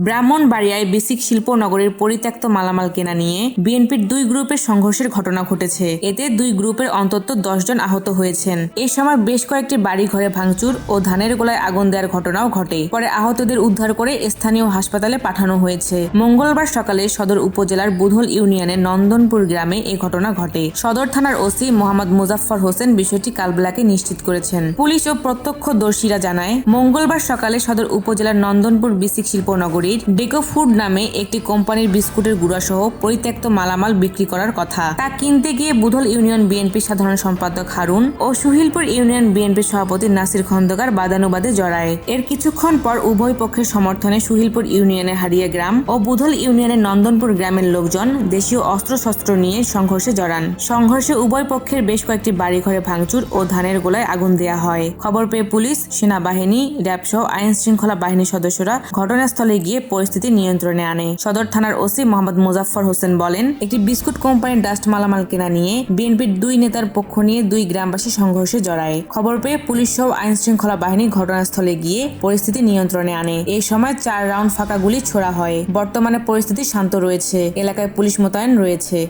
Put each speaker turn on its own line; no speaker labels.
ব্রাহ্মণবাড়িয়ায় বিসিক শিল্পনগরীর পরিত্যক্ত মালামাল কেনা নিয়ে বিএনপির দুই গ্রুপের সংঘর্ষের ঘটনা ঘটেছে। এতে দুই গ্রুপের অন্তত 10 জন আহত হয়েছেন। এ সময় বেশ কয়েকটি বাড়ি ঘরে ভাঙচুর ও ধানের গোলায় আগুন দেওয়ার ঘটনাও ঘটে। পরে আহতদের উদ্ধার করে স্থানীয় হাসপাতালে পাঠানো হয়েছে। মঙ্গলবার সকালে সদর উপজেলার বুধল ইউনিয়নের নন্দনপুর গ্রামে এ ঘটনা ঘটে। সদর থানার ওসি মোহাম্মদ মুজাফফর হোসেন বিষয়টি কালবেলাকে নিশ্চিত করেছেন। পুলিশ ও প্রত্যক্ষদর্শীরা জানায়, মঙ্গলবার সকালে সদর উপজেলার নন্দনপুর বিসিক শিল্পনগরীর ডেকো ফুড নামে একটি কোম্পানির বিস্কুটের গুঁড়া সহ পরিত্যক্ত মালামাল বিক্রি করার কথা। তা কিনতে গিয়ে বুধল ইউনিয়ন বিএনপি সাধারণ সম্পাদক হারুন ও সুহিলপুর ইউনিয়ন বিএনপি সভাপতি নাসির খন্দকার বাদানুবাদে জড়ায়। এর কিছুক্ষণ পর উভয় পক্ষের সমর্থনে সুহিলপুর ইউনিয়নের হারিয়া গ্রাম ও বুধল ইউনিয়নের নন্দনপুর গ্রামের লোকজন দেশীয় অস্ত্রশস্ত্র নিয়ে সংঘর্ষে জড়ান। সংঘর্ষে উভয় পক্ষের বেশ কয়েকটি বাড়িঘরে ভাঙচুর ও ধানের গোলায় আগুন দেয়া হয়। খবর পেয়ে পুলিশ, সেনাবাহিনী, র্যাব সহ আইন শৃঙ্খলা বাহিনীর সদস্যরা ঘটনাস্থলে গিয়ে পরিস্থিতি নিয়ন্ত্রণে আনে। সদর থানার ওসি মোহাম্মদ মুজাফফর হোসেন বলেন, একটি বিস্কুট কোম্পানির ডাস্ট মালামাল কেনা নিয়ে বিএনপির দুই নেতার পক্ষ নিয়ে দুই গ্রামবাসী সংঘর্ষে জড়ায়। খবর পেয়ে পুলিশ সহ আইন শৃঙ্খলা বাহিনী ঘটনাস্থলে গিয়ে পরিস্থিতি নিয়ন্ত্রণে আনে। এই সময় 4 রাউন্ড ফাঁকা গুলি ছোড়া হয়। বর্তমানে পরিস্থিতি শান্ত রয়েছে। এলাকায় পুলিশ মোতায়েন রয়েছে।